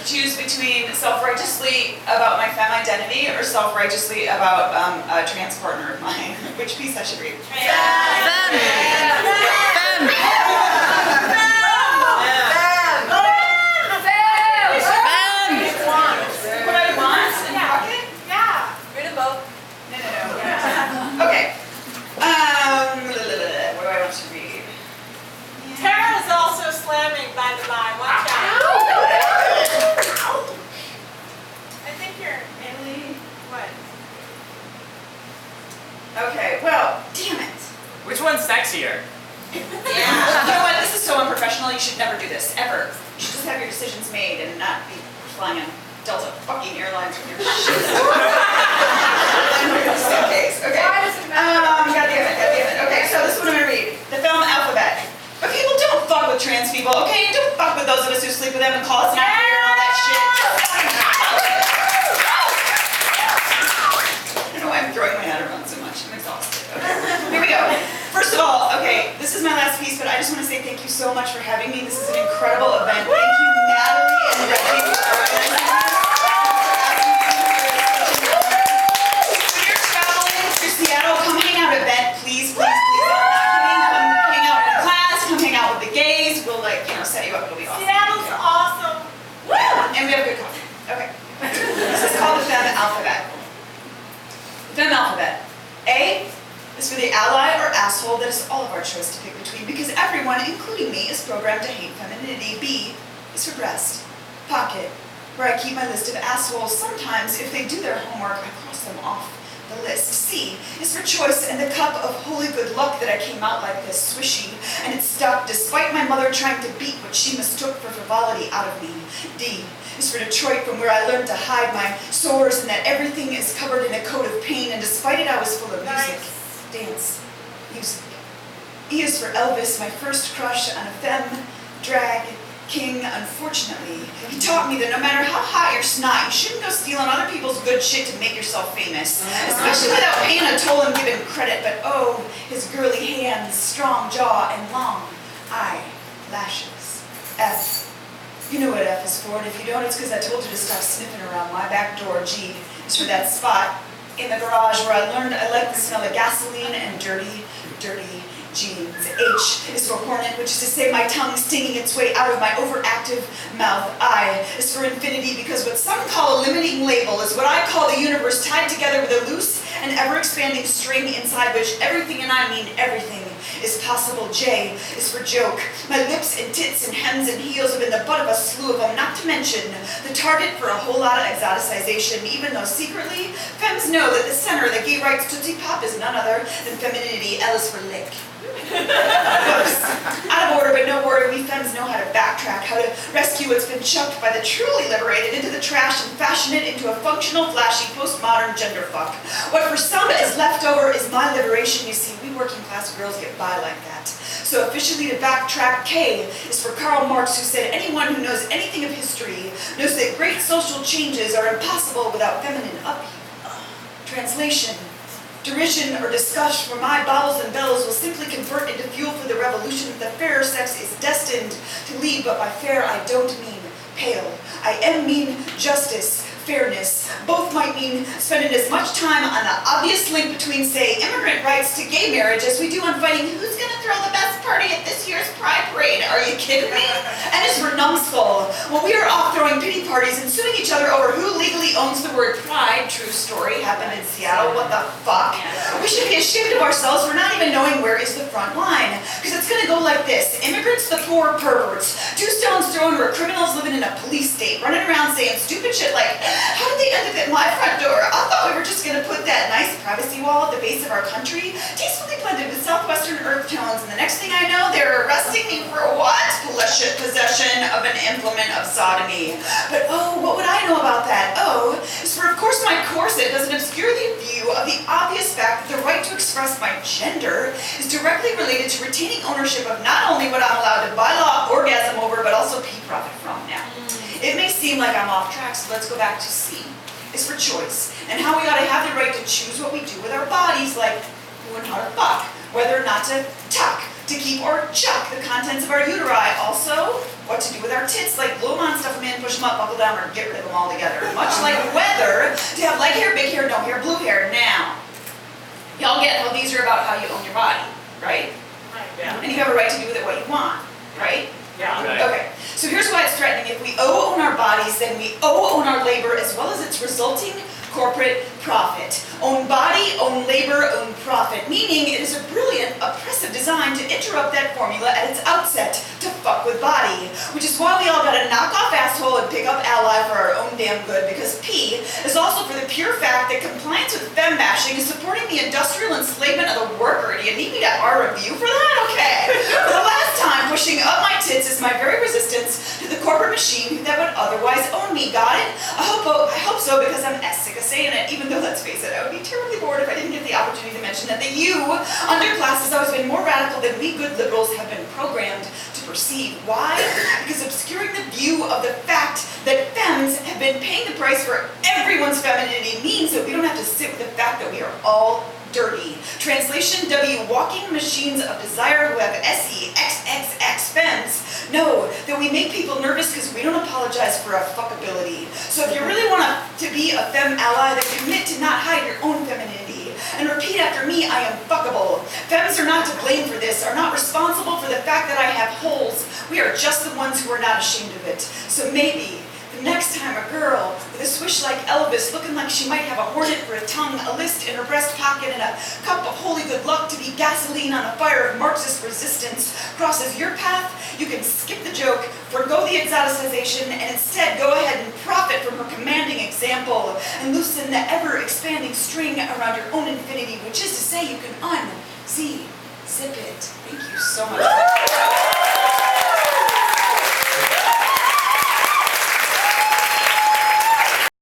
choose between self-righteously about my femme identity or self-righteously about a trans partner of mine. Which piece I should read? What I want in pocket? Yeah. Read them both. No. Okay. What do I want to read? Tara is also slamming, by the by. Watch out. I think you're Italy. what? Okay, well, damn it. Which one's sexier? You know what? This is so unprofessional. You should never do this, ever. You should just have your decisions made and not be flying on Delta fucking Airlines with your shit. Okay. Why does it matter? God damn it. Okay, so this is what I'm gonna read. The film Alphabet. But people don't fuck with trans people, okay? Don't fuck with those of us who sleep with them and call us not queer and all that shit. I don't know why I'm throwing my head around so much. I'm exhausted. Okay, here we go. First of all, okay, this is my last piece, but I just want to say thank you so much for having me. This is an incredible event. Thank you, Natalie and Becky, for organizing this. When you're traveling through Seattle, come hang out at an event, please. I'm not kidding. Come hang out in class, come hang out with the gays. We'll, set you up. It'll be awesome. Seattle's awesome. Woo! And we have good coffee. Okay. This is called the Femme Alphabet. The Femme Alphabet. A is for the ally or asshole that is all of our choice to pick between because everyone, including me, is programmed to hate femininity. B is for breast. Pocket, where I keep my list of assholes. Sometimes, if they do their homework, I cross them off the list. C is for choice and the cup of holy good luck that I came out like this, swishy, and it stuck despite my mother trying to beat what she mistook for frivolity out of me. D is for Detroit, from where I learned to hide my sores and that everything is covered in a coat of pain, and despite it I was full of music, dance, music. E is for Elvis, my first crush on a femme, drag, king. Unfortunately, he taught me that no matter how hot your snot, you shouldn't go stealing other people's good shit to make yourself famous, especially without paying a toll and giving credit. But oh, his girly hands, strong jaw, and long eyelashes. F. You know what F is for, and if you don't, it's because I told you to stop sniffing around my back door. G is for that spot in the garage where I learned I like the smell of gasoline and dirty jeans. H is for hornet, which is to say my tongue stinging its way out of my overactive mouth. I is for infinity, because what some call a limiting label is what I call the universe tied together with a loose and ever-expanding string inside which everything, and I mean everything, is possible. J is for joke. My lips and tits and hems and heels have been the butt of a slew of them, not to mention the target for a whole lot of exoticization, even though secretly, femmes know that the center of the gay rights Tootsie Pop is none other than femininity. L is for lick. Whoops. Out of order, but no worry, we femmes know how to backtrack, how to rescue what's been chucked by the truly liberated into the trash and fashion it into a functional, flashy, postmodern gender fuck. What for some is left over is my liberation. You see, we working class girls get by like that. So officially to backtrack, K is for Karl Marx, who said anyone who knows anything of history knows that great social changes are impossible without feminine upheaval. Translation. Derision or disgust for my bowels and bellows will simply convert into fuel for the revolution that the fairer sex is destined to lead, but by fair I don't mean pale. I mean justice, fairness. Both might mean spending as much time on the obvious link between, say, immigrant rights to gay marriage as we do on fighting who's going to throw the best party at this year's Pride Parade. Are you kidding me? And as for numbskull, well, we are off throwing pity parties and suing each other over who legally owns the word pride. True story, happened in Seattle. What the fuck? We should be ashamed of ourselves for not even knowing where is the front line. Because it's going to go like this. Immigrants, the poor perverts. 2 stones thrown where criminals living in a police state, running around saying stupid shit like, how did they end up at my front door? I thought we were just going to put that nice privacy wall at the base of our country, tastefully blended with southwestern earth tones, and the next thing I know, they're arresting me for what? Possession of an implement of sodomy. But oh, what would I know about that? Oh, is for, of course, my corset doesn't obscure the view of the obvious fact that the right to express my gender is directly related to retaining ownership of not only what I'm allowed to by law orgasm over, but also pee profit from now. It may seem like I'm off track, so let's go back to C. It's for choice, and how we ought to have the right to choose what we do with our bodies, like who and how to fuck, whether or not to tuck, to keep or chuck the contents of our uteri. Also, what to do with our tits, like glue them on, stuff them in, push them up, buckle down, or get rid of them all together. Much like whether to have light hair, big hair, no hair, blue hair. Now, y'all get how these are about how you own your body, right? Yeah. And you have a right to do with it what you want, right? Yeah. Right. Okay, so here's why it's threatening. If we own our bodies, then we own our labor as well as its resulting corporate profit. Own body, own labor, own profit. Meaning it is a brilliant, oppressive design to interrupt that formula at its outset to fuck with body. Which is why we all gotta knock off asshole and pick up ally for our own damn good, because P is also for the pure fact that compliance with femme bashing is supporting the industrial enslavement of the worker. Do you need me to R review for that? Okay. For the last time, pushing up my tits is my very resistance to the corporate machine that would otherwise own me. Got it? I hope so, because I'm sick of saying it, even though, let's face it, I would be terribly bored if I didn't get the opportunity to mention that the you underclass has always been more radical than we good liberals have been programmed to perceive. Why? Because obscuring the view of the fact that femmes have been paying the price for everyone's femininity means that we don't have to sit with the fact that we are all dirty. Translation W, walking machines of desire who have SEXXX femmes know that we make people nervous because we don't apologize for our fuckability. So if you really want to be a femme ally, then commit to not hide your own femininity. And repeat after me, I am fuckable. Femmes are not to blame for this, are not responsible for the fact that I have holes. We are just the ones who are not ashamed of it. So maybe the next time a girl with a swish like Elvis, looking like she might have a hornet for a tongue, a list in her breast pocket, and a cup of holy good luck to be gasoline on a fire of Marxist resistance crosses your path, you can skip the joke, forgo the exoticization, and instead go ahead and profit from her commanding example and loosen the ever-expanding string around your own infinity, which is to say you can un-z-zip it. Thank you so much.